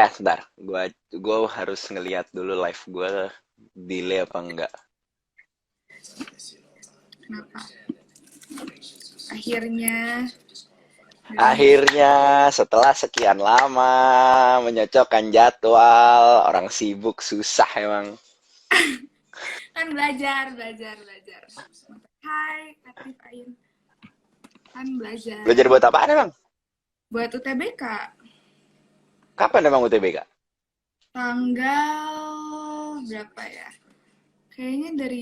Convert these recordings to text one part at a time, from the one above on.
sebentar. Gua harus ngelihat dulu live gua delay apa enggak. Kenapa? Akhirnya Akhirnya setelah sekian lama menyocokkan jadwal, orang sibuk susah emang. kan belajar. Hai, aktif Ain. Kan belajar. Belajar buat apaan emang? Buat UTBK. Kapan emang UTBK? Tanggal berapa ya? Kayaknya dari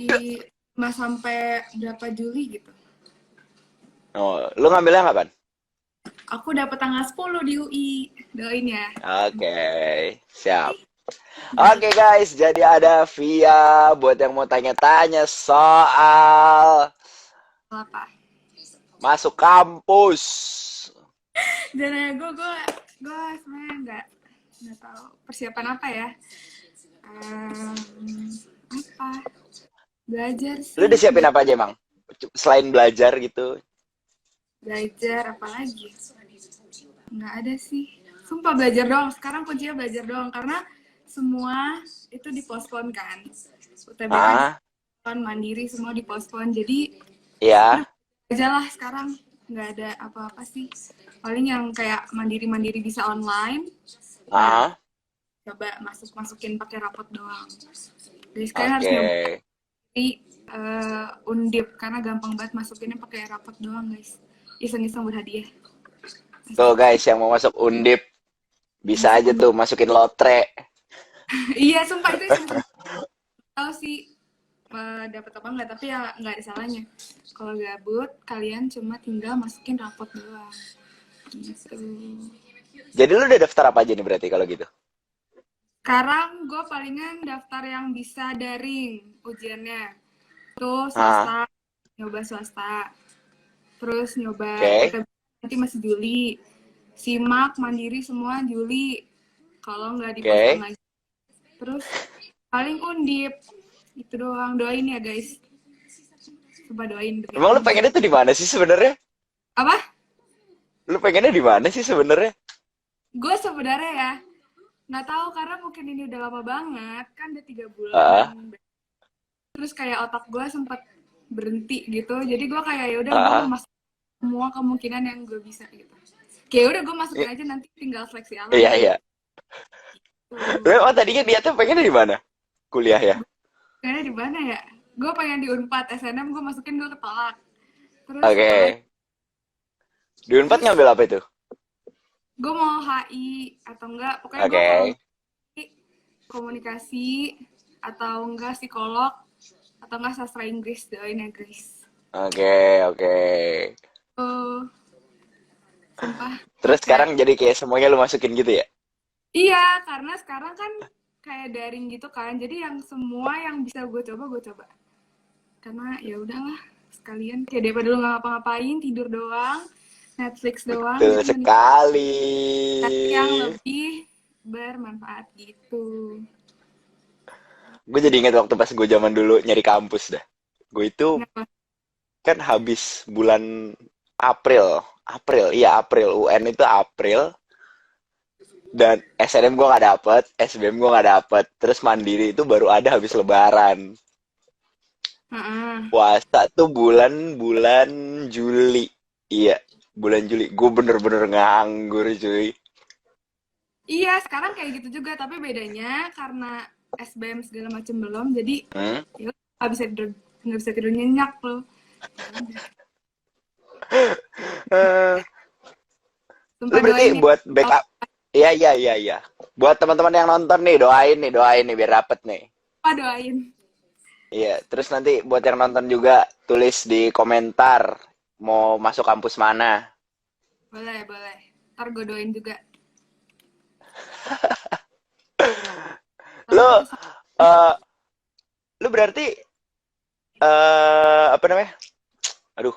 5 sampai berapa Juli gitu. Oh, lu ngambilnya kapan? Aku dapat tanggal 10 di UI. Doain ya. Oke, siap. Oke guys, jadi ada Via buat yang mau tanya-tanya soal Apa? masuk kampus. Dan gue sebenarnya nggak tahu persiapan apa ya. Apa? Belajar Lu sih. udah siapin apa aja emang? Selain belajar gitu. Belajar apa lagi? Nggak ada sih. Sumpah belajar doang. Sekarang kuncinya belajar doang karena semua itu dipospon kan. UTBK Ah, dipospon, mandiri semua dipospon. Jadi ya. aja lah sekarang nggak ada apa-apa sih. Paling yang kayak mandiri bisa online. Nah, Ah, coba masukin pakai rapot doang. Jadi kalian harus oke. nyoba di Undip karena gampang banget masukinnya pakai rapot doang guys. Iseng-iseng berhadiah. Tuh guys, yang mau masuk Undip bisa Masuk aja Undip. tuh masukin lotre. Iya, sumpah itu iseng-iseng. Tahu sih dapat apa enggak, tapi ya nggak ada salahnya. Kalau gabut, kalian cuma tinggal masukin rapot doang. Gitu. Jadi lu udah daftar apa aja nih berarti kalau gitu? Sekarang gue palingan daftar yang bisa daring ujiannya. Tuh Ah, swasta, nyoba swasta. Terus nyoba oke. UTBK nanti masih Juli. Simak, mandiri semua Juli. Kalau nggak dipospon Oke. lagi. Terus paling Undip. Itu doang. Doain ya guys. Coba doain demi Emang lu Allah. pengennya tuh di mana sih sebenarnya? Apa? Lu pengennya di mana sih sebenarnya? Gue sebenarnya ya nggak tahu karena mungkin ini udah lama banget kan udah 3 bulan. Ah, Terus kayak otak gue sempat berhenti gitu. Jadi gue kayak ya udah gue mau ah. masuk semua kemungkinan yang gue bisa gitu. Kayak udah gue masukin aja nanti tinggal seleksi alam Iya, aja. iya. Lu Tuh. emang tadinya niatnya pengennya di mana? Kuliah ya? Kayaknya di mana ya? Gue pengen di Unpad SNM gue masukin gue ketolak. Terus apalagi? Oke. Di Unpad Terus ngambil apa itu? gue mau HI atau enggak? Pokoknya gue kalau Oke. komunikasi atau enggak psikolog atau enggak sastra Inggris doain ya guys. Oke, oke. Oh, sumpah Terus kayak sekarang jadi kayak semuanya lu masukin gitu ya? iya karena sekarang kan kayak daring gitu kan jadi yang semua yang bisa gue coba karena ya udahlah sekalian kayak daripada lu nggak ngapa-ngapain tidur doang Netflix doang Betul jadi mending sekali. yang lebih bermanfaat gitu. Gue jadi ingat waktu pas gue zaman dulu nyari kampus dah. Gue itu Kenapa? kan habis bulan April. Iya April. UN itu April. Dan SNM gue nggak dapet, SBM gue nggak dapet. Terus Mandiri itu baru ada habis Lebaran. Heeh. Puasa tuh bulan Juli. Iya, bulan Juli. Gue bener-bener nganggur cuy. Iya sekarang kayak gitu juga tapi bedanya karena SBM segala macam belum jadi Hmm? ya nggak bisa tidur nyenyak loh. Eh, lu Sumpah berarti doain ya. buat backup. Iya, iya, iya, iya. Buat teman-teman yang nonton nih, doain nih biar dapet nih. Apa doain? Iya, terus nanti buat yang nonton juga tulis di komentar mau masuk kampus mana. Boleh, boleh. Ntar gue doain juga. Kalau Lu kita sama eh lu berarti apa namanya? Aduh,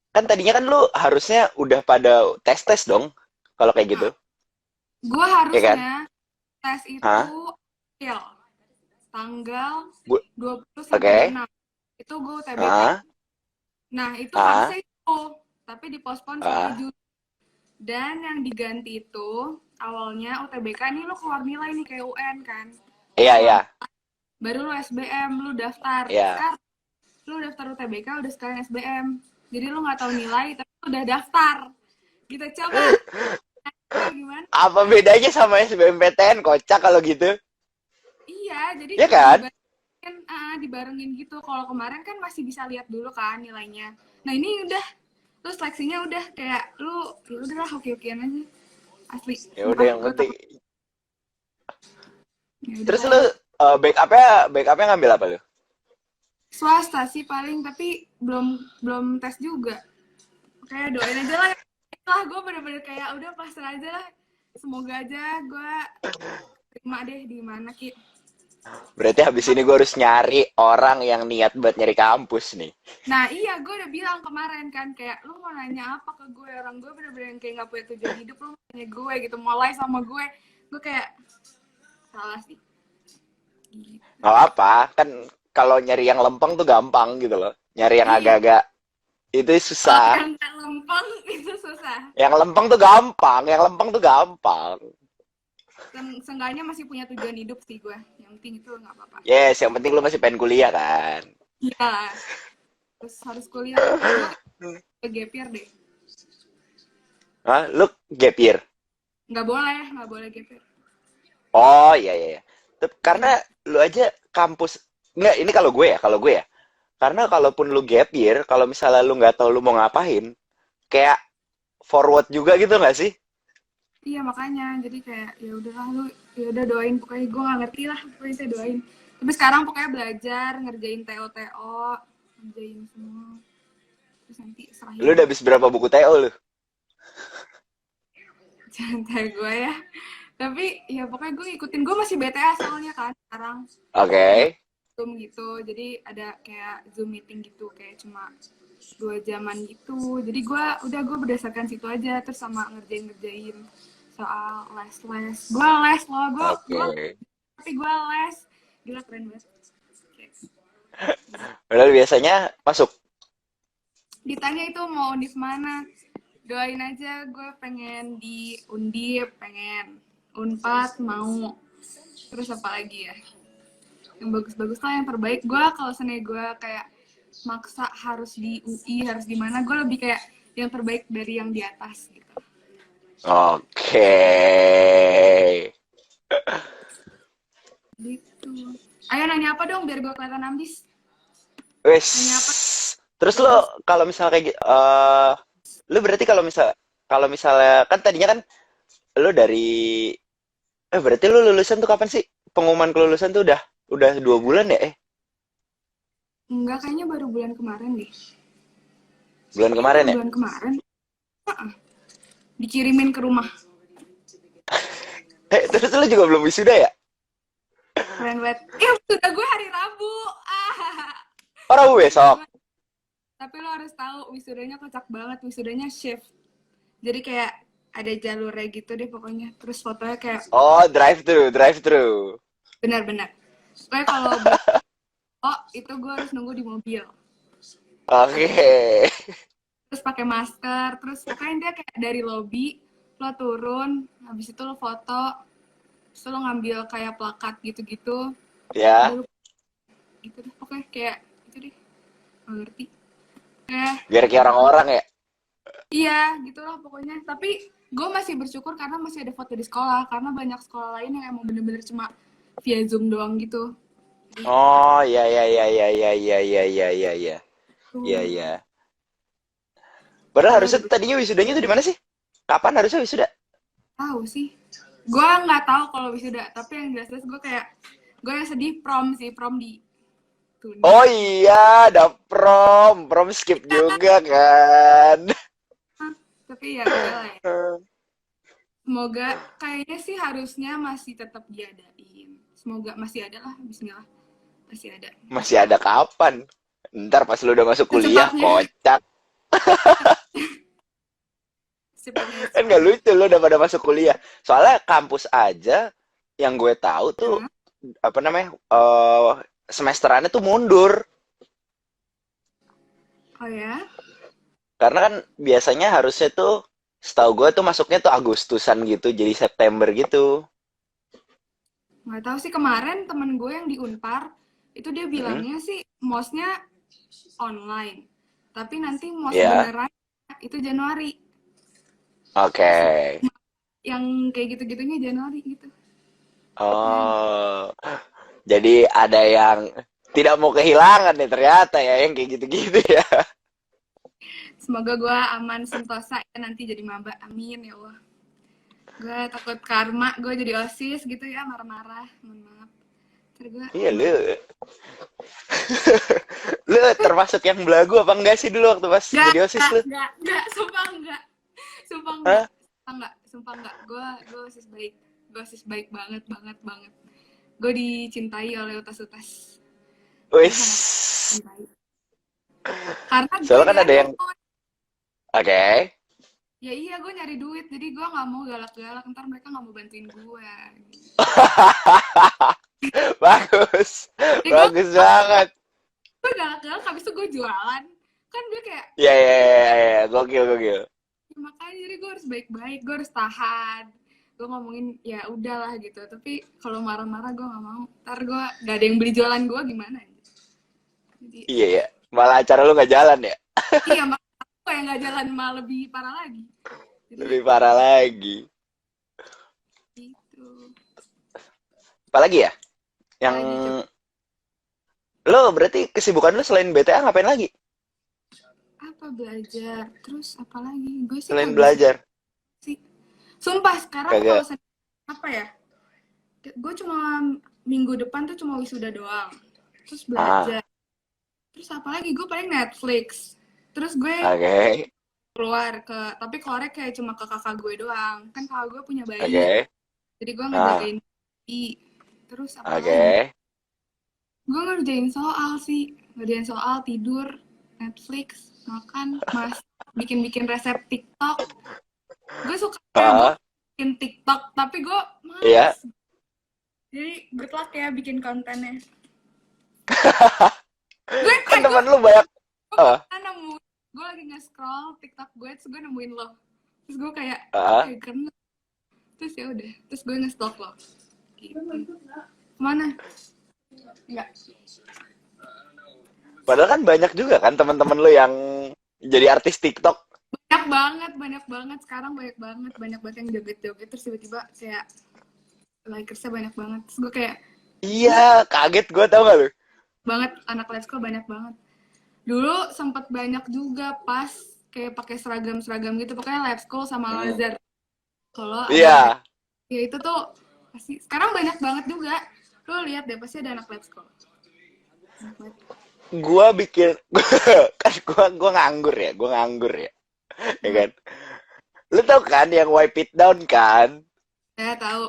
kan tadinya kan lu harusnya udah pada tes-tes dong kalau kayak gitu. gue Ya kan? harusnya tes itu Hah? April, tanggal Bu 20 sampai Oke. 26. Itu gue UTBK. Ah, Nah, itu ah, harusnya itu, tapi dipospon sampai ah, Juli. Dan yang diganti itu awalnya UTBK nih lo keluar nilai nih kayak UN kan. Lo Iya, keluar iya, baru lo SBM, lo daftar. iya. Sekarang lo daftar UTBK udah sekalian SBM. Jadi lo nggak tahu nilai tapi lo udah daftar. Gitu coba. Gimana? Apa bedanya sama SBMPTN? Kocak kalau gitu. Iya, jadi Ya kan? dibarengin gitu. Kalau kemarin kan masih bisa lihat dulu kan nilainya. Nah ini udah, lu seleksinya udah kayak lu ya udahlah hoki-hokian aja. Asli, Ya udah sumpah yang gue penting. takut. Ya Terus udahlah. lu backupnya ngambil apa lu? Swasta sih paling, tapi belum belum tes juga. Kayak doain aja lah. Lah gue bener-bener kayak udah pasrah aja lah. Semoga aja gue terima deh di mana Ki. Berarti habis ini gue harus nyari orang yang niat buat nyari kampus nih. Nah iya, gue udah bilang kemarin kan, kayak lu mau nanya apa ke gue, orang gue bener-bener yang kayak gak punya tujuan hidup, lu mau nanya gue gitu, mulai sama gue kayak salah sih. Gitu. Gak apa, kan kalau nyari yang lempeng tuh gampang gitu loh. Nyari yang Iya, agak-agak itu kalau susah. yang gak lempeng itu susah. Yang lempeng tuh gampang, yang lempeng tuh gampang. Seenggaknya masih punya tujuan hidup sih gue, yang penting itu gak apa-apa. Yes, yang penting lu masih pengen kuliah kan. Iya, terus harus kuliah lah. Gue gap year deh. Hah? Lu gap year? Gak boleh gap year. Oh iya iya. Iya. Karena lu aja kampus nggak ini kalau gue ya. Karena kalaupun lu gap year, kalau misalnya lu nggak tahu lu mau ngapain, kayak forward juga gitu nggak sih? Iya makanya, jadi kayak ya udahlah lu, ya udah doain, pokoknya gue nggak ngerti lah, pokoknya saya doain. Tapi sekarang pokoknya belajar, ngerjain TO, ngerjain semua, terus nanti serahin Lu udah habis berapa buku TO lu? santai gue ya. Tapi ya pokoknya gue ngikutin, gue masih BTA soalnya kan sekarang, Oke. kayak Zoom gitu, jadi ada kayak Zoom meeting gitu, kayak cuma 2 jaman gitu. Jadi gue berdasarkan situ aja, terus sama ngerjain soal les. Gue les loh, gue Oke. tapi gue les, gila keren banget. Kayak, Padahal biasanya masuk. ditanya itu mau univ mana, doain aja, gue pengen di Undip, pengen Unpad mau, terus apa lagi ya, yang bagus-bagus lah, yang terbaik. Gue kalau seni gue kayak maksa harus di UI, harus di mana, gue lebih kayak yang terbaik dari yang di atas gitu. Oke. Gitu. Ayo nanya apa dong biar gue kelihatan ambis. Wes. Nanya apa? Terus lo kalau misalnya kayak lu berarti kalau misalnya kan tadinya kan lu dari berarti lu lulusan tuh kapan sih? Pengumuman kelulusan tuh udah 2 bulan ya? Enggak, kayaknya baru bulan kemarin deh. Bulan Kayaknya kemarin baru ya? bulan kemarin. Dikirimin ke rumah. Terus lu juga belum wisuda ya? Keren banget. Sudah gue hari Rabu. Oh, Rabu besok. Tapi lo harus tahu wisudanya kocak banget. Wisudanya shift. Jadi kayak ada jalurnya gitu deh pokoknya. Terus fotonya kayak Oh, drive thru. benar-benar. Pokoknya kalau itu gue harus nunggu di mobil. Oke. Terus pakai masker. Terus pokoknya dia kayak dari lobby, lo turun, habis itu lo foto, terus lo ngambil kayak plakat gitu-gitu. Ya, Gitu deh, pokoknya kayak itu deh. Nggak ngerti. Kayak biar kayak orang-orang ya. iya, gitu lah pokoknya. Tapi gue masih bersyukur karena masih ada foto di sekolah. Karena banyak sekolah lain yang emang bener-bener cuma via Zoom doang gitu. Jadi, Oh, ya ya ya ya ya ya ya ya ya ya. Iya, iya. Padahal harusnya tadinya wisudanya tuh di mana sih? Kapan harusnya wisuda? tahu sih. Gue nggak tahu kalau wisuda. Tapi yang jelas-jelas gue kayak, gue yang sedih prom sih. Prom di tunda. Oh iya, ada prom skip juga kan. Tapi ya udah lah ya. Semoga kayaknya sih harusnya masih tetap diadain. Semoga masih ada lah, bismillah. Masih ada. Masih ada kapan? Ntar pas lu udah masuk kuliah, Secepatnya. kocak. Secepatnya. Kan nggak lucu lu udah pada masuk kuliah. Soalnya kampus aja yang gue tahu tuh apa namanya semesterannya tuh mundur. Oh ya? Karena kan biasanya harusnya tuh Setahu gue tuh masuknya tuh Agustusan gitu, jadi September gitu. Nggak tahu sih, kemarin temen gue yang di Unpar itu dia Mm-mm. bilangnya sih mosnya online, tapi nanti mos Ya, beneran itu Januari. oke. Terus yang kayak gitu-gitunya Januari gitu. Ya, Oh, jadi ada yang tidak mau kehilangan nih ternyata ya, yang kayak gitu-gitu ya. semoga gue aman sentosa ya nanti jadi maba. Amin ya Allah. Gue takut karma gue jadi OSIS gitu ya, marah-marah. Mohon maaf. Ntar gue Iya lu, marah. lu termasuk yang belagu apa enggak sih dulu waktu pas Gak, jadi OSIS lu? gak, sumpah enggak. Sumpah enggak. Hah? Sumpah enggak. Sumpah enggak. Gue OSIS baik. Gue OSIS baik banget, banget, banget. Gue dicintai oleh utas-utas. Gue Wis. sangat cintai. Karena gue Soalnya kan ada yang, genuine. oke. Ya iya, gue nyari duit. Jadi gue gak mau galak-galak. Ntar mereka gak mau bantuin gue. Bagus. Jadi Bagus banget. gue galak-galak, habis itu gue jualan. Kan gue kayak, Iya, iya, iya, iya. Gokil, gokil. ya makanya jadi gue harus baik-baik. Gue harus tahan. Gue ngomongin, ya udahlah gitu. Tapi kalau marah-marah gue gak mau. Ntar gue gak ada yang beli jualan gue gimana. Jadi, Iya, iya. Malah acara lu nggak jalan ya? iya, makanya gue yang gak jalan malah lebih parah lagi. Jadi, Lebih parah lagi. gitu. Apalagi ya? Yang Apalagi coba. lo berarti kesibukan lo selain BTA ngapain lagi? Apa belajar? Terus apa lagi? Gue sih Selain kagak belajar? sih. Sumpah sekarang kalau Kagak. apa ya? Gue cuma minggu depan tuh cuma wisuda doang. Terus Ah, belajar. Terus apa lagi? Gue paling Netflix. Terus gue oke. keluar tapi keluarnya kayak cuma ke kakak gue doang. Kan kakak gue punya bayi. Oke. Jadi gue Ah, ngejagain bayi. Terus apa lagi? oke. Gue ngerjain soal sih. Ngerjain soal, tidur, Netflix, makan, bikin-bikin resep TikTok. Gue suka gue Ah, bikin TikTok, tapi gue iya. males. Jadi good luck ya bikin kontennya. Gue Kan gue teman lu banyak. Ah, pernah nemu, gue lagi nge-scroll TikTok gue, terus gue nemuin lo. Terus gue kayak, ah. keren. Terus ya udah, terus gue nge-stalk lo. Gitu. Kemana? Enggak. Padahal kan banyak juga kan teman-teman lu yang jadi artis TikTok. Banyak banget. Sekarang banyak banget yang joget-joget. Terus tiba-tiba kayak likersnya banyak banget. Terus gue kayak, Iya, kaget gue tau gak lu? banget, anak lab school banyak banget. Dulu sempat banyak juga pas kayak pakai seragam-seragam gitu. Pokoknya lab school sama Hmm. Lazar. Kalau ada, Iya, ya itu tuh pasti. Sekarang banyak banget juga. Lo lihat deh, pasti ada anak lab school. Banyak banget. gue bikin kan gue nganggur ya, ya Hmm. kan. Lu tau kan yang wipe it down kan? Saya tahu.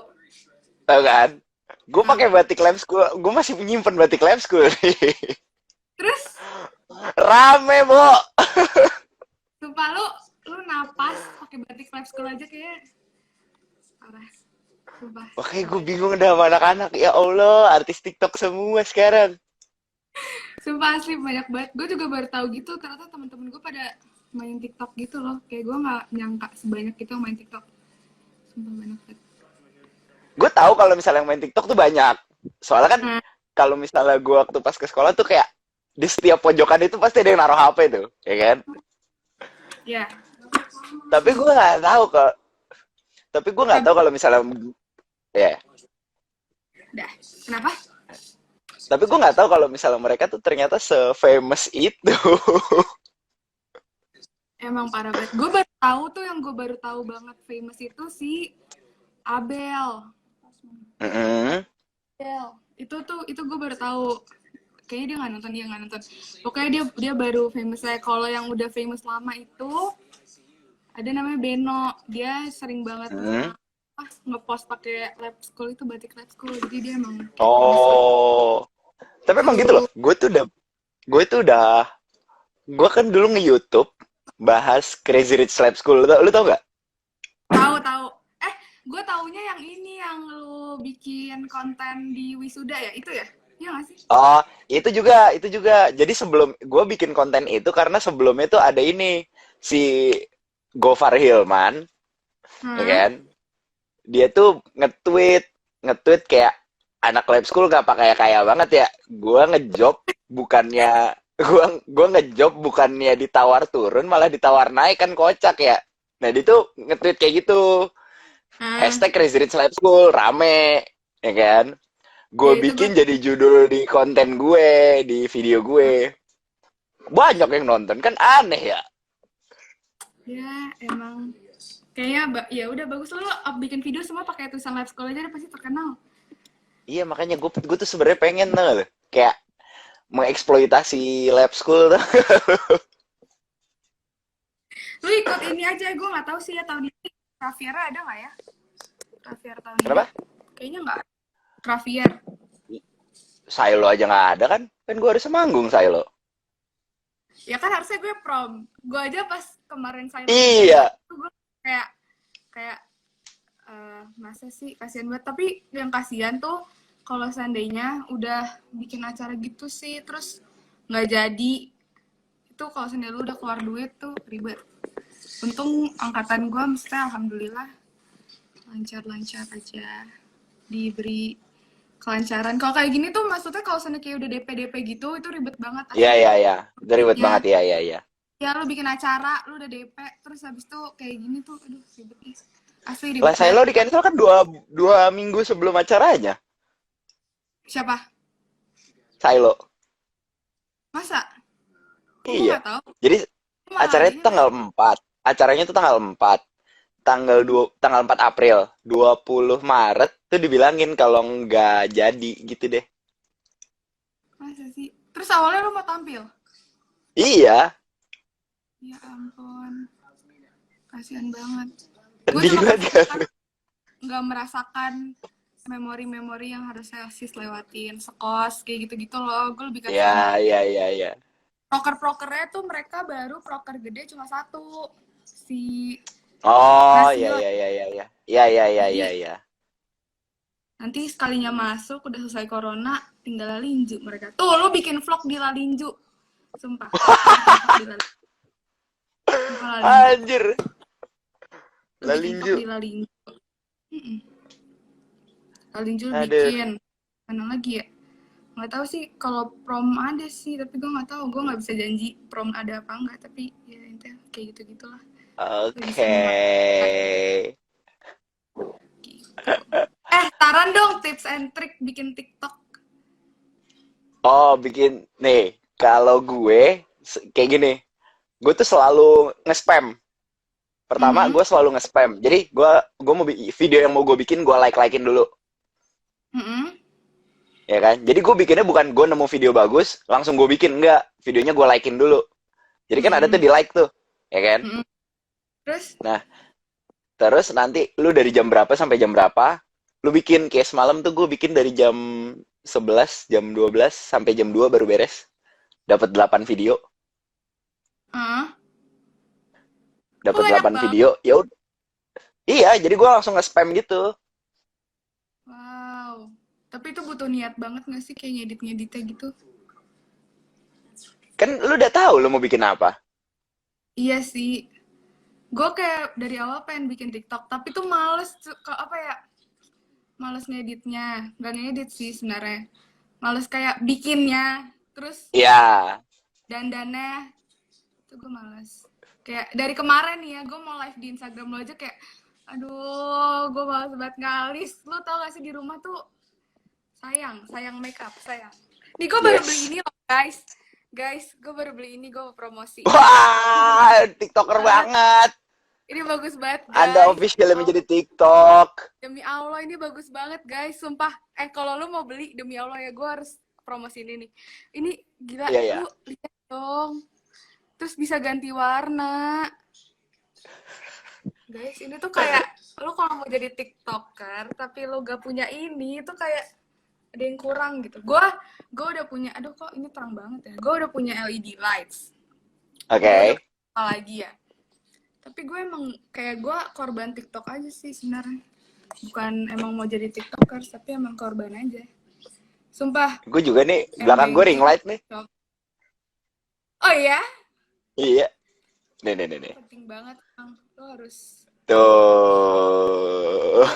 Tau kan? Gue Nah, pakai batik lab school, gue masih menyimpan batik lab school nih. terus, Rame, Bo. sumpah lu napas pakai batik lab school aja kayak parah. Sumpah. Makanya gue bingung dah sama anak-anak. Ya Allah, artis TikTok semua sekarang. Sumpah asli banyak banget. Gue juga baru tahu gitu. Ternyata teman-teman gue pada main TikTok gitu loh. Kayak gue nggak nyangka sebanyak itu yang main TikTok. Sumpah banyak banget. Gue tahu kalau misalnya yang main TikTok tuh banyak. Soalnya kan Nah, kalau misalnya gue waktu pas ke sekolah tuh kayak di setiap pojokan itu pasti ada yang naruh HP tuh, ya kan? ya. Tapi gue nggak tahu kok. Tapi gue nggak tahu kalau misalnya ya. Dah. Kenapa? Tapi gue nggak tahu kalau misalnya mereka tuh ternyata se-famous itu. Emang parah banget. Gue baru tahu tuh, yang gue baru tahu banget famous itu si Abel. Mm-mm. Abel. Itu gue baru tahu. Kayaknya dia nggak nonton. Pokoknya dia baru famous. Kalau yang udah famous lama itu ada namanya Beno. Dia sering banget Mm. ngepost pakai lab school itu, batik lab school. Jadi dia emang famous banget. Oh, tapi emang gitu loh. Dulu. Gue tuh udah, gue kan dulu nge-YouTube bahas Crazy Rich Lab School. Lu tau gak? Tahu. Gue taunya yang ini, yang lu bikin konten di wisuda ya, itu ya? Iya nggak sih? Oh, itu juga. Jadi sebelum gue bikin konten itu karena sebelumnya tuh ada ini si Gofar Hilman, ya Hmm? kan? Dia tuh nge-tweet kayak anak lab school gak pakai kaya banget ya. Gua ngejob bukannya gua ngejob bukannya ditawar turun malah ditawar naik, kan kocak ya. Nah, dia tuh nge-tweet kayak gitu. Hmm. Hashtag Crazy Rich Lab School rame, ya kan? Gue Ya itu gue bikin jadi judul di konten gue, di video gue. Banyak yang nonton, kan aneh ya. ya emang kayaknya ya udah bagus lo bikin video semua pakai tulisan Lab School aja udah pasti terkenal. Iya, makanya gue tuh sebenarnya pengen tuh kayak mengeksploitasi lab school tuh. Lu ikut ini aja, gue nggak tahu sih ya tahun ini Rafiera ada nggak ya? Rafiera tahun ini? Kenapa? Kayaknya nggak. Rafier. Silo aja nggak ada kan? Kan gue harus manggung Silo. Ya kan harusnya gue prom. Gue aja pas kemarin saya Iya. gue kayak kayak masa sih kasihan banget. Tapi yang kasihan tuh kalau seandainya udah bikin acara gitu sih terus nggak jadi, itu kalau seandainya lu udah keluar duit tuh ribet. Untung angkatan gue mesti alhamdulillah lancar-lancar aja, diberi kelancaran. Kalau kayak gini tuh maksudnya kalau sana kayak udah DP gitu itu ribet banget Iya, asli. iya, iya. Itu ribet Ya, banget, iya, iya, iya. ya lu bikin acara, lu udah DP, terus habis itu kayak gini tuh, aduh ribet nih. Asli Lah, ribet banget. Silo di cancel kan dua minggu sebelum acaranya. Siapa? Silo. Masa? Kok gue Iya. nggak tahu? Jadi Gue malah acaranya itu adanya tanggal 4. Acaranya itu tanggal 4. Tanggal 4 April, 20 Maret tuh dibilangin kalau nggak jadi gitu deh. masa sih? Terus awalnya lu mau tampil? Iya, Ya ampun, kasihan banget. Gue sedih cuma banget kasihan kan. karena nggak merasakan memori-memori yang harusnya sis lewatin, sekos, kayak gitu-gitu loh. Gue lebih kasihan Ya, kayak ya, ya, ya. proker-prokernya tuh mereka baru proker gede cuma satu. Si Oh, ya, Nasil. ya, ya, ya, ya. Ya, ya, ya, ya, Jadi ya. nanti sekalinya masuk udah selesai corona tinggal lalinju mereka. Tuh lu bikin vlog di lalinju. Sumpah. Bikin vlog di lalinju. Sumpah lalinju. Anjir, Lu bikin vlog Lalinju. di lalinju. Mm-mm. Lalinju lu Aduh. bikin. Mana lagi ya? Nggak tahu sih kalau prom ada sih tapi gue nggak tahu, gue nggak bisa janji prom ada apa enggak, tapi ya intinya kayak gitu gitulah. Lu bisa Oke. nebak gitu. Saran dong tips and trick bikin TikTok. Oh, bikin nih. Kalau gue kayak gini, gue tuh selalu nge-spam. Pertama, Mhm. gue selalu nge-spam. Jadi, gue mau video yang mau gue bikin, gue like-likein dulu. Mhm. Ya kan? Jadi, gue bikinnya bukan gue nemu video bagus, langsung gue bikin. Enggak. Videonya gue likein dulu. Jadi kan ada tuh Mhm. di like tuh. Ya kan? Mhm. Terus Nah, terus nanti lu dari jam berapa sampai jam berapa, lu bikin. Kayak semalam tuh gue bikin dari jam 11, jam 12, sampai jam 2 baru beres. Dapat 8 video. Heeh. Kok Dapat banyak 8 banget? video. Ya udah. Iya, jadi gue langsung nge-spam gitu. Wow. Tapi itu butuh niat banget nggak sih kayak ngedit-ngeditnya gitu? Kan lu udah tahu lu mau bikin apa. Iya sih. Gue kayak dari awal pengen bikin TikTok, tapi tuh males ke apa ya? Males ngeditnya. Gak ngedit sih sebenarnya. Males kayak bikinnya, terus Iya. dandannya. Itu gue males. Kayak dari kemarin nih ya, gue mau live di Instagram lo aja kayak, aduh, gue males banget ngalis. Lo tau gak sih di rumah tuh sayang makeup, sayang. Nih gue baru beli Yes. ini loh guys. Guys, gue baru beli ini, gue mau promosi. Wah, TikToker banget. Ini bagus banget Anda guys. official menjadi TikTok. Demi Allah ini bagus banget guys, sumpah. Kalau lu mau beli demi Allah ya gue harus promosi ini nih. Ini gila, Iya, iya. lu lihat dong. Terus bisa ganti warna. Guys, ini tuh kayak lu kalau mau jadi TikToker tapi lu gak punya ini itu kayak ada yang kurang gitu. Gue udah punya, aduh kok ini terang banget ya. Gue udah punya LED lights. Oke. Gue udah apa lagi ya. Tapi gue emang kayak gue korban TikTok aja sih sebenarnya. Bukan emang mau jadi TikToker, tapi emang korban aja. Sumpah. Gue juga nih, Yang belakang gue ring light nih. Oh iya? Iya. Nih. Penting banget, Bang. Lo harus. Tuh.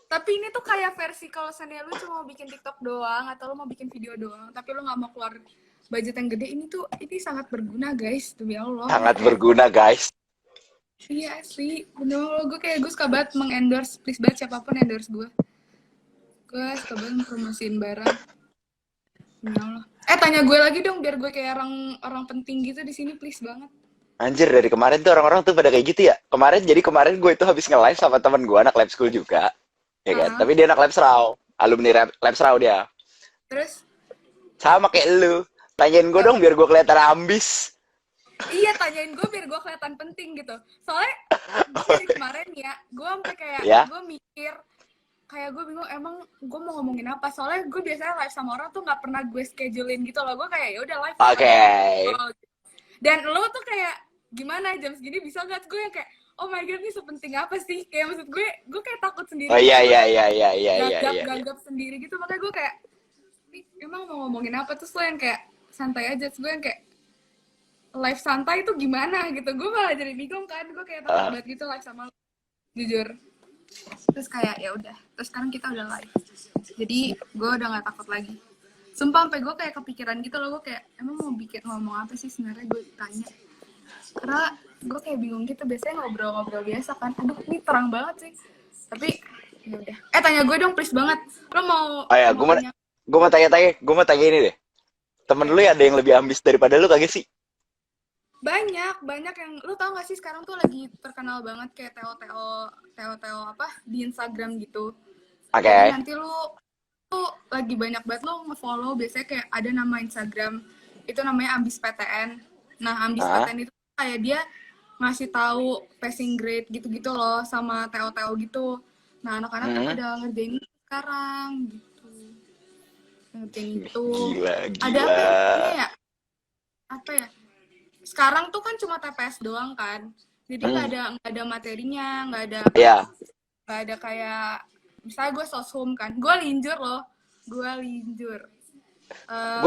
Tapi ini tuh kayak versi kalau seandainya lu cuma mau bikin TikTok doang atau lu mau bikin video doang, tapi lu nggak mau keluar budget yang gede, ini sangat berguna guys, demi Allah. Sangat berguna, guys. Iya asli, bener lo gue suka banget mengendorse, please banget siapapun endorse gue suka banget promosiin barang. Ya Allah. Tanya gue lagi dong biar gue kayak orang penting gitu di sini, please banget. Anjir, dari kemarin tuh orang-orang tuh pada kayak gitu ya. Kemarin gue itu habis nge-live sama temen gue anak lab school juga. Ya kan? Tapi dia anak lab Serau. Alumni lab Serau dia. Terus? Sama kayak lu. Tanyain gue dong biar gue kelihatan ambis. Iya, tanyain gue biar gue kelihatan penting gitu. Soalnya dari kemarin ya, gue sampai kayak gue mikir kayak gue bingung emang gue mau ngomongin apa. Soalnya gue biasanya live sama orang tuh nggak pernah gue schedulein gitu loh. Gue kayak ya udah live. Oke. Dan lo tuh kayak gimana jam segini bisa nggak? Gue yang kayak oh my god, ini sepenting apa sih? Kayak maksud gue kayak takut sendiri. Oh iya. Gagap sendiri gitu. Makanya gue kayak emang mau ngomongin apa? Terus lo yang kayak santai aja. Terus gue yang kayak live santai itu gimana gitu. Gue malah jadi bingung kan. Gue kayak takut banget gitu live sama lo. Jujur. Terus kayak ya udah. Terus sekarang kita udah live. Jadi gue udah nggak takut lagi. Sumpah sampai gue kayak kepikiran gitu loh. Gue kayak emang mau bikin ngomong apa sih sebenarnya, gue tanya. Karena gue kayak bingung gitu. Biasanya ngobrol-ngobrol biasa kan. Aduh ini terang banget sih. Tapi ya udah. Tanya gue dong please banget. Lo mau? Oh ya, gue mau tanya ini deh. Temen lu ada yang lebih ambis daripada lu kagak sih? Banyak yang lu tau gak sih sekarang tuh lagi terkenal banget kayak Teo apa di Instagram gitu. Oke. Jadi nanti lu tuh lagi banyak banget lu nge-follow, biasanya kayak ada nama Instagram itu namanya Ambis PTN. Nah, Ambis PTN itu kayak dia ngasih tahu passing grade gitu-gitu loh sama Teo gitu. Nah, anak-anak tuh pada ngerjain itu sekarang gitu. Ngerjain itu. Gila. Ada apa ya? Sekarang tuh kan cuma TPS doang kan, jadi nggak ada materinya, nggak ada kayak misalnya gue soshum kan, gue linjur. Gue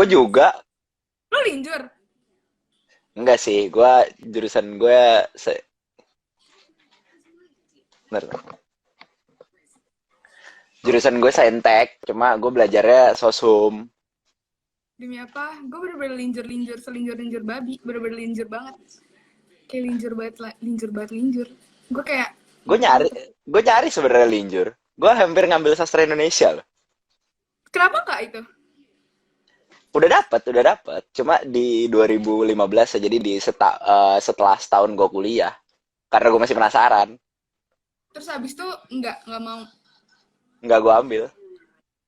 juga. Lu linjur? Enggak sih, jurusan gue jurusan gue saintek, cuma gue belajarnya soshum. Demi apa? Gue bener-bener selinjur babi, bener-bener linjur banget. Kayak linjur banget. Gue kayak gue nyari sebenarnya linjur. Gue hampir ngambil sastra Indonesia loh. Kenapa nggak itu? Udah dapet. Cuma di 2015 ya, jadi setelah setahun gue kuliah. Karena gue masih penasaran. Terus habis itu nggak mau? Nggak gue ambil.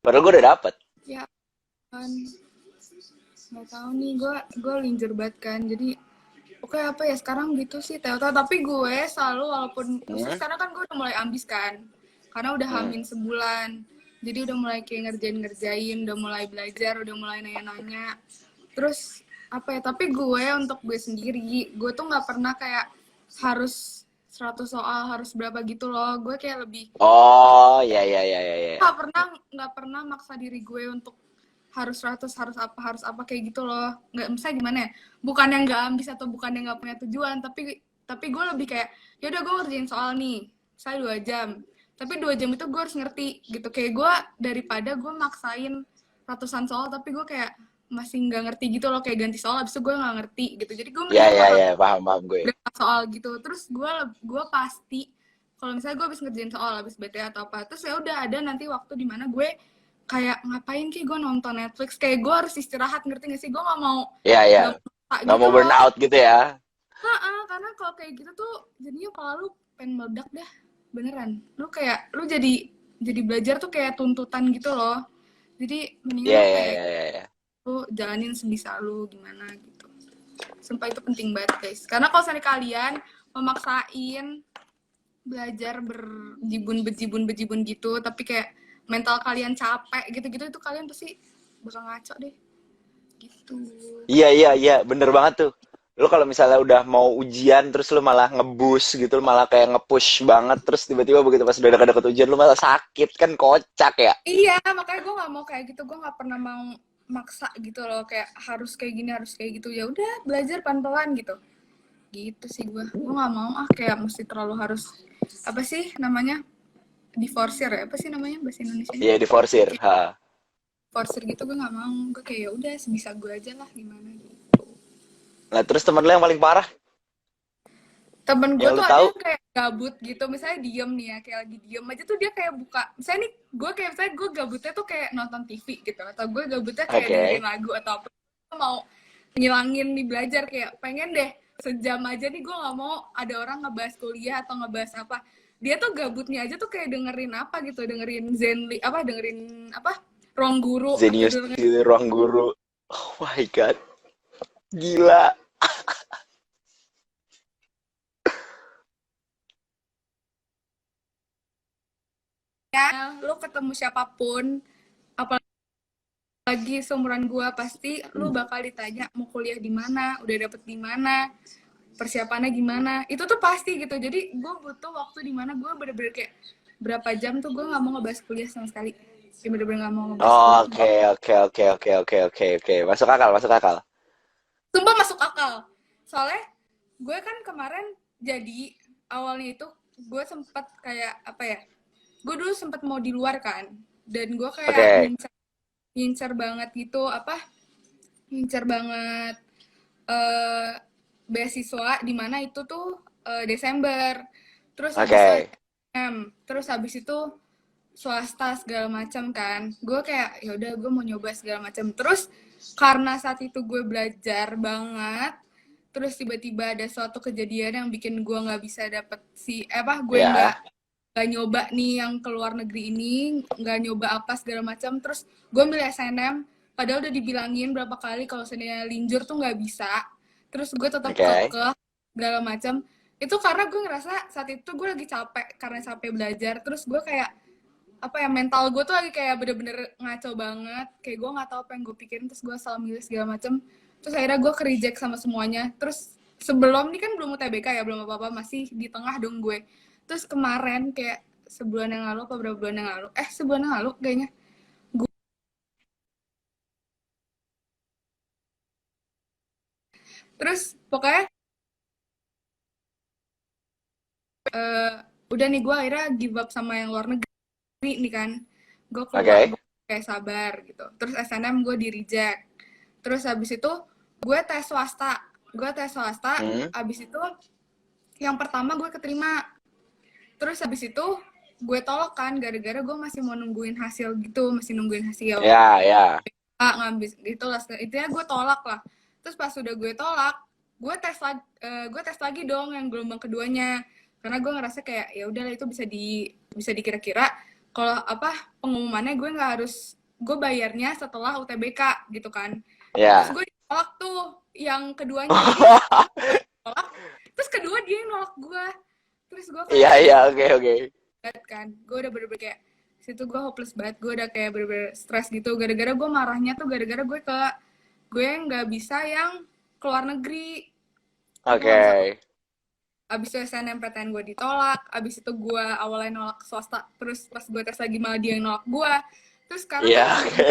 Padahal gue udah dapet. Ya kan. Nggak tahu nih, gue linjur banget kan, jadi oke apa ya sekarang gitu sih tapi gue selalu walaupun sekarang kan gue udah mulai ambis kan karena udah hamil sebulan, jadi udah mulai kayak ngerjain, udah mulai belajar, udah mulai nanya-nanya. Terus apa ya, tapi gue untuk gue sendiri gue tuh nggak pernah kayak harus 100 soal harus berapa gitu loh. Gue kayak lebih ya. nggak pernah maksa diri gue untuk harus 100, harus apa kayak gitu loh. Nggak, misalnya gimana ya, bukan yang nggak ambis atau bukan yang nggak punya tujuan, tapi gue lebih kayak ya udah gue ngerjain soal nih saya 2 jam, tapi 2 jam itu gue harus ngerti gitu. Kayak gue daripada gue maksain ratusan soal tapi gue kayak masih nggak ngerti gitu loh, kayak ganti soal abis itu gue nggak ngerti gitu. Jadi gue paham gue soal gitu. Terus gue pasti kalau misalnya gue habis ngerjain soal, habis BT atau apa, terus ya udah ada nanti waktu di mana gue kayak ngapain gue nonton Netflix, kayak gue harus istirahat, ngerti gak sih? Gue nggak mau nggak mau burn out gitu ya. Karena kalau kayak gitu tuh jadinya kalau lu pengen meledak dah beneran. Lu kayak lu jadi belajar tuh kayak tuntutan gitu loh. Jadi mendingan lu jalanin sebisa lu gimana gitu. Sumpah itu penting banget guys, karena kalau misalnya kalian memaksain belajar bejibun gitu tapi kayak mental kalian capek gitu-gitu, itu kalian pasti bakal ngaco deh gitu. Iya, bener banget tuh. Lu kalau misalnya udah mau ujian terus lu malah ngebus gitu, lu malah kayak nge-push banget, terus tiba-tiba begitu pas udah deket-deket ujian lu malah sakit, kan kocak ya. Iya, makanya gue nggak mau kayak gitu. Gue nggak pernah mau maksa gitu loh, kayak harus kayak gini, harus kayak gitu. Ya udah belajar pelan-pelan gitu. gitu sih. Gue nggak mau kayak mesti terlalu harus apa sih namanya, diforsir ya, apa sih namanya bahasa Indonesianya, Iya, diforsir. kayak Ha. forsir gitu. Gue nggak mau, gue kayak ya udah sebisa gue aja lah gimana gitu. Nah, terus temen lo yang paling parah Temen gue yang lu tuh ada tahu? yang kayak gabut gitu, misalnya diem nih ya, kayak lagi diem aja tuh dia kayak buka, misalnya nih gue kayak misalnya gue gabutnya tuh kayak nonton TV gitu, atau gue gabutnya kayak dengerin Oke. lagu atau apa, gue mau ngilangin nih belajar, kayak pengen deh sejam aja nih, gue nggak mau ada orang ngebahas kuliah atau ngebahas apa. Dia tuh gabutnya aja tuh kayak dengerin apa gitu, dengerin Zenly apa, dengerin apa, Ruang Guru, atau Zenius dengerin di ruang guru. Oh my god. Gila. ya, lo ketemu siapapun, apalagi seumuran gue, pasti lu bakal ditanya mau kuliah di mana, udah dapet di mana, persiapannya gimana. Itu tuh pasti gitu. Jadi gue butuh waktu di mana gue bener-bener kayak berapa jam tuh gue nggak mau ngebahas kuliah sama sekali. Ya bener-bener nggak mau ngebahas kuliah. Oke, oke, oke, oke, oke, oke, oke. Masuk akal, masuk akal. Sumpah masuk akal. Soalnya gue kan kemarin jadi awalnya itu gue sempet kayak apa ya? Gue dulu sempet mau di luar kan, dan gue kayak Oke, ngincer banget gitu apa? Ngincer banget eh beasiswa di mana itu tuh Desember. Terus habis itu oke. SNM, terus habis itu swasta segala macam kan. Gue kayak ya udah gue mau nyoba segala macam. Terus karena saat itu gue belajar banget, terus tiba-tiba ada suatu kejadian yang bikin gue nggak bisa dapet si apa, gue Ya, nggak nyoba nih yang ke luar negeri ini, nggak nyoba apa segala macam. Terus gue milih SNM, padahal udah dibilangin berapa kali kalau seandainya linjur tuh nggak bisa. Terus gue tetap oke. kekeh segala macam. Itu karena gue ngerasa saat itu gue lagi capek, karena capek belajar. Terus gue kayak apa ya, mental gue tuh lagi kayak bener-bener ngaco banget, kayak gue nggak tahu apa yang gue pikirin, terus gue salah milih segala macem, terus akhirnya gue ke reject sama semuanya. Terus sebelum ini kan belum UTBK ya, belum apa-apa, masih di tengah dong gue. Terus kemarin kayak sebulan yang lalu apa berapa bulan yang lalu, sebulan yang lalu kayaknya, gue, terus pokoknya uh, udah nih gue akhirnya give up sama yang luar negeri nih kan. Gue keluar, Oke. gue kayak sabar gitu. Terus SNM gue di reject. Terus habis itu gue tes swasta. Hmm. Habis itu yang pertama gue keterima. Terus habis itu gue tolak kan, gara-gara gue masih mau nungguin hasil gitu, masih nungguin hasil Ya, ya. ngambil gitu lah. Intinya gue tolak lah. Terus pas sudah gue tolak, gue tes lagi dong yang gelombang keduanya, karena gue ngerasa kayak ya udahlah itu bisa dikira-kira kalau apa pengumumannya gue nggak harus, gue bayarnya setelah UTBK gitu kan. Terus Ya. gue ditolak tuh yang keduanya, jadi gue tolak, terus kedua dia yang nolak gue. Terus gue Iya, kayak iya, oke, oke. banget kan, gue udah bener-bener kayak situ gue hopeless banget, gue udah kayak bener-bener stres gitu, gara-gara gue marahnya tuh gara-gara gue nggak bisa yang keluar negeri, gue Oke. nggak bisa. Abis itu SNMPTN gue ditolak, abis itu gue awalnya nolak swasta, terus pas gue tes lagi malah dia yang nolak gue. Terus sekarang Iya, tuh oke.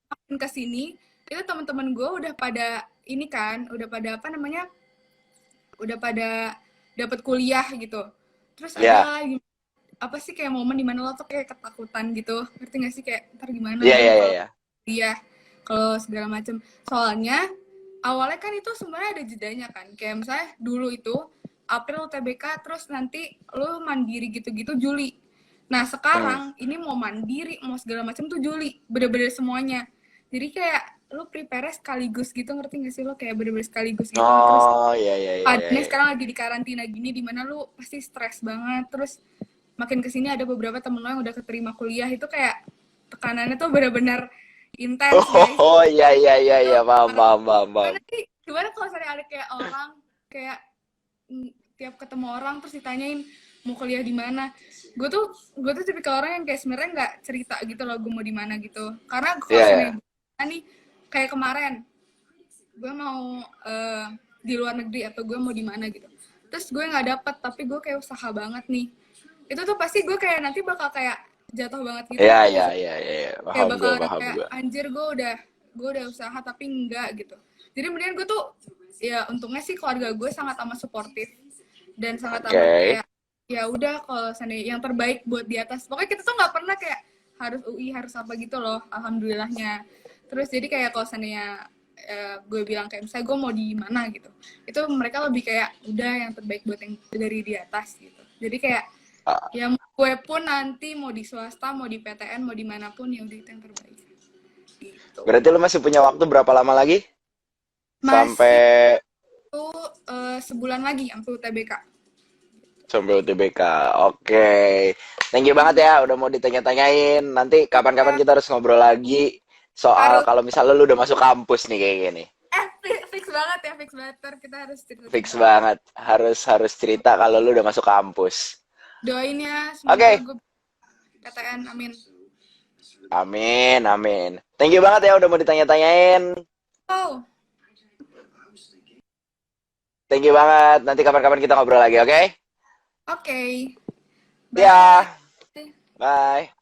makin kesini itu teman-teman gue udah pada ini kan, udah pada apa namanya, udah pada dapat kuliah gitu. Terus Iya. ada apa sih kayak momen dimana lo tuh kayak ketakutan gitu, ngerti gak sih, kayak ntar gimana Iya, gue iya, iya, kalau iya. dia, kalau segala macem. Soalnya awalnya kan itu sebenarnya ada jedanya kan, kayak misalnya dulu itu April UTBK, terus nanti lo mandiri gitu-gitu Juli. Nah Hmm. sekarang ini mau mandiri mau segala macem tuh Juli, bener-bener semuanya. Jadi kayak lo prepare sekaligus gitu, ngerti gak sih, lo kayak bener-bener sekaligus gitu. Terus Oh, iya, iya, iya, iya, adanya iya. sekarang lagi di karantina gini, dimana lu pasti stres banget. Terus makin kesini ada beberapa temen lo yang udah keterima kuliah, itu kayak tekanannya tuh benar-benar intens guys. Oh, iya, iya, iya, Itu iya. Paham, parah. paham, paham, paham. Gimana sih, gimana kalau misalnya ada kayak orang kayak tiap ketemu orang terus ditanyain mau kuliah di mana, gue tuh tipikal orang yang kayak sebenarnya nggak cerita gitu loh gue mau di mana gitu, karena kalau Iya, iya. misalnya nih kayak kemarin gue mau di luar negeri atau gue mau di mana gitu, terus gue nggak dapet tapi gue kayak usaha banget nih, itu tuh pasti gue kayak nanti bakal kayak jatuh banget gitu, Iya, ngerti iya, gak sih, iya, iya, iya. kayak Paham bakal gue, ada paham kayak gue. anjir gue udah usaha tapi enggak gitu. Jadi mendingan gue tuh, ya untungnya sih keluarga gue sangat amat suportif dan sangat Oke. amat kayak ya udah kalau seandainya yang terbaik buat di atas. Pokoknya kita tuh nggak pernah kayak harus UI harus apa gitu loh, alhamdulillahnya. Terus jadi kayak kalau seandainya gue bilang kayak misalnya gue mau di mana gitu, itu mereka lebih kayak udah yang terbaik buat yang dari di atas gitu. Jadi kayak Ah, ya gue pun nanti mau di swasta, mau di PTN, mau dimanapun ya udah itu yang terbaik gitu. Berarti lu masih punya waktu berapa lama lagi? Masih Sampai tuh sebulan lagi sampai UTBK. sampai UTBK. Oke. Thank you banget ya udah mau ditanya-tanyain. Nanti kapan-kapan kita harus ngobrol lagi soal Harus kalau misalnya lu udah masuk kampus nih kayak gini. fix banget ya, fix banget. Ntar kita harus Fix cerita-cerita lagi. banget. Harus cerita kalau lu udah masuk kampus. Doain ya, semoga Oke. gue PTN, amin. Amin, amin. Thank you banget ya udah mau ditanya-tanyain. Oh, Thank you banget. Nanti kapan-kapan kita ngobrol lagi, oke? oke. Ya, Bye. bye.